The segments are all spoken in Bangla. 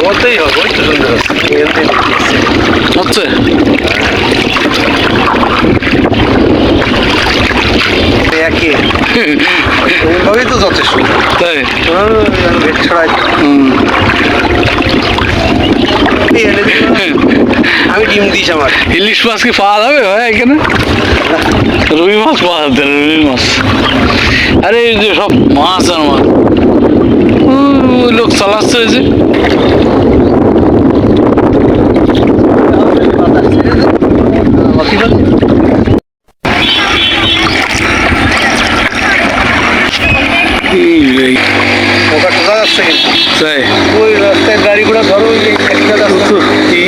বলতেই হবে, ওই তো সুন্দর হচ্ছে একই ওইভাবেই তো যথেষ্ট। তাই ভেট ছড়াই আমি ডিম দিস আমার। ইলিশ মাছ কি পাওয়া যাবে ভাই এখানে? রুই মাছ পাওয়া যাবে, রুই মাছ। আরে এই যে সব মাছ আর মাছ, ওই লোক চালাচ্ছে ওই যে তাই ওই রাস্তায় গাড়ি ঘোড়া ধরো,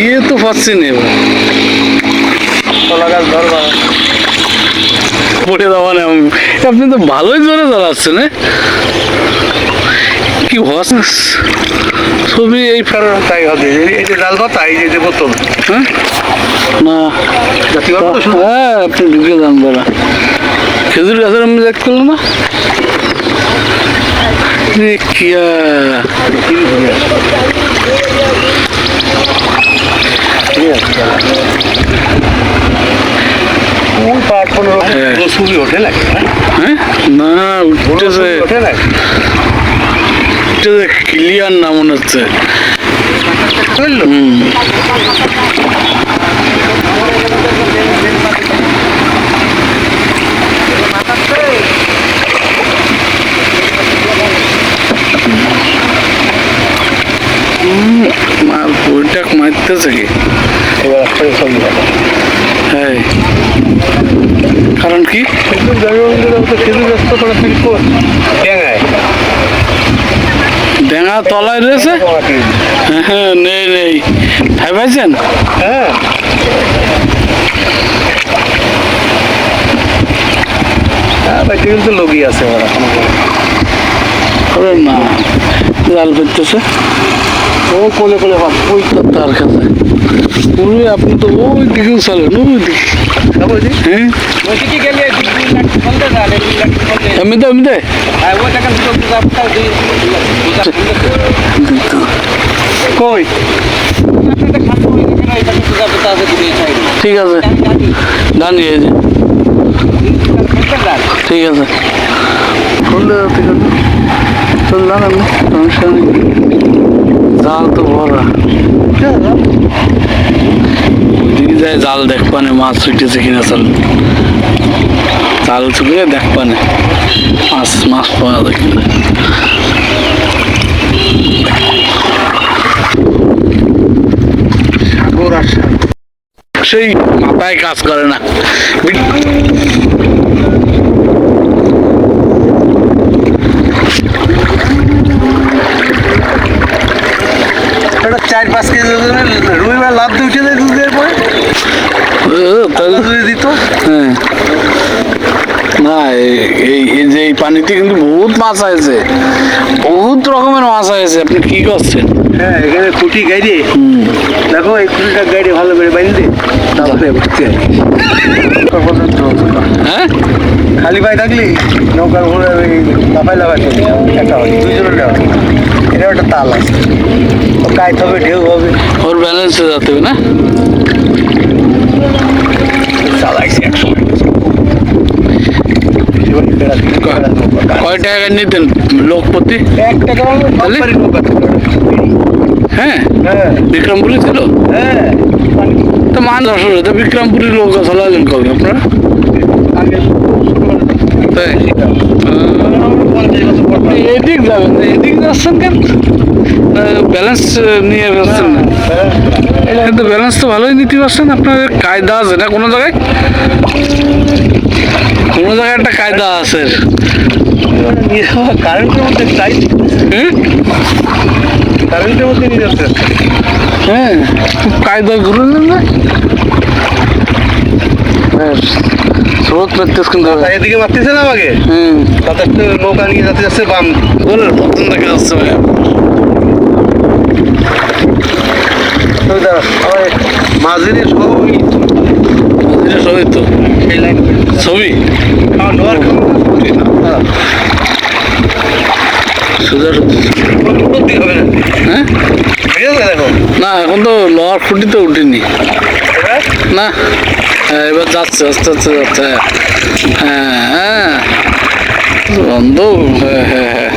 ইয়ে তো পাচ্ছি না এবার কলা গাছ ধরবা পড়ে যাওয়া না। আপনি তো ভালোই জোরে চালাচ্ছেন, কি হস ছবি এই তাই হবে। এই যে ডাল পাতা, এই যে বোতল, হ্যাঁ না হ্যাঁ আপনি ঢুকে যান বেলা খেজুর গাছের আমি দেখ করলো না কিয়া ছবি ওঠে নাকি? হ্যাঁ না উঠতেছে, ওঠে নাকি? ক্লিয়ার না মনে হচ্ছে। বইটা মারতেছে কি? হ্যাঁ কারণ কি ডেঙা তলায় রয়েছে। হ্যাঁ নেই নেই ভাই পাইছেন? হ্যাঁ কিন্তু লোকই আছে ওরা না জাল ফেলতেছে, ও কোলে কোলে ওই তার কাছে ওই আপনি তো ওই দিকেও চলেন, ওই দিকে হ্যাঁ এমনিতে এমনিতে কই ঠিক আছে জানিয়ে ঠিক আছে চললাম আমি সমস্যা নেই। জাল তো ভরা, ওইদিকে যায় জাল দেখবানে মাছ ছুটেছে কিনা, চল জাল ছুটে দেখবানে মাছ মাছ পাওয়া যায় কিনা। সেই মাথায় কাজ করে না। এটা 4-5 কেজি রুই মাছ লাভ দিয়ে উঠে যায় দুধের পরে দিত। হ্যাঁ না এই যে এই পানিতে কিন্তু বহুত মাছ আছে, বহুত রকমের মাছ আছে। আপনি কি করছেন? হ্যাঁ এখানে খুঁটি গাইডে দেখো, এই খুঁটিটা গাইডে ভালো করে বাইন্দে তারপরে ভর্তি হয়। হ্যাঁ খালি পায়ে থাকলি নৌকার ঘুরে লাফাই লাফাই চলে একটা হয়, দুইজনের দেওয়া। এটা একটা তাল আছে, কাইত হবে, ঢেউ হবে, ওর ব্যালেন্সে যেতে হবে না। চালাইছি একসময়। কয় টাকা নিতেন লোক প্রতি? 1 টাকা নৌকা। হ্যাঁ হ্যাঁ বিক্রমপুরে ছিল। হ্যাঁ তো মান 10 তো বিক্রমপুরে লোক চালালেন কবে আপনারা? তাই এদিক যাবেন, এদিক যাচ্ছেন কেন? ব্যালেন্স নিয়ে যাচ্ছেন না, কিন্তু ব্যালেন্স তো ভালোই নিতে পারছেন। আপনার কায়দা আছে না কোনো জায়গায়? কোনো জায়গায় একটা কায়দা আছে। কারেন্টের মধ্যে চাই, কারেন্টের মধ্যে নিয়ে যাচ্ছে। হ্যাঁ খুব কায়দা ঘুরে নেন না, স্রোত প্র্যাকটিস কিন্তু এদিকে মারতেছে না আমাকে। তাতে নৌকা নিয়ে যাতে যাচ্ছে বাম গোলের পতন দেখা যাচ্ছে। মাঝিরে সবই সবই তো ছবি সোজা হবে না। হ্যাঁ ঠিক আছে দেখো না এখন তো লোহার খুঁটি তো উঠিনি না। হ্যাঁ এবার যাচ্ছে আস্তে আস্তে যাচ্ছে। হ্যাঁ হ্যাঁ বন্ধ। হ্যাঁ হ্যাঁ হ্যাঁ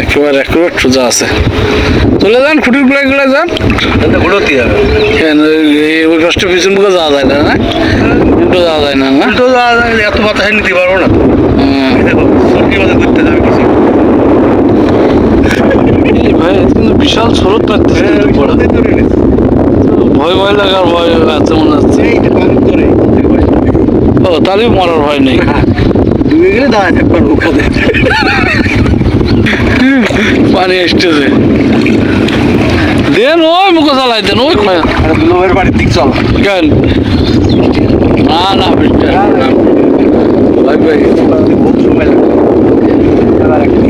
একেবারে একেবারে সোজা আছে। চলে যান খুঁটির গুলাই গুলাই যান। ঘুরোতে যাবে কেন ওই কষ্ট পিছন মুখে যাওয়া যায় না না উল্টো যাওয়া যায় না না। উল্টো এত বাতাসে নিতে পারবো না হুম। দেখো সরকি মাঝে ঘুরতে যাবে কিছু এই ভাই কিন্তু বিশাল স্রোত লাগতেছে কিন্তু পড়া। ভয় ভয় লাগার ভয় আছে মনে হচ্ছে। ও তাহলে মরার ভয় নেই। ডুবে গেলে দাঁড়ায় থাকবার ওখানে পানি এসতেছে দেন ওই মুখে চালাই দেন ওই লোহের বাড়ির দিক চল কেন না না ভাই ভাই বহুত সময় লাগবে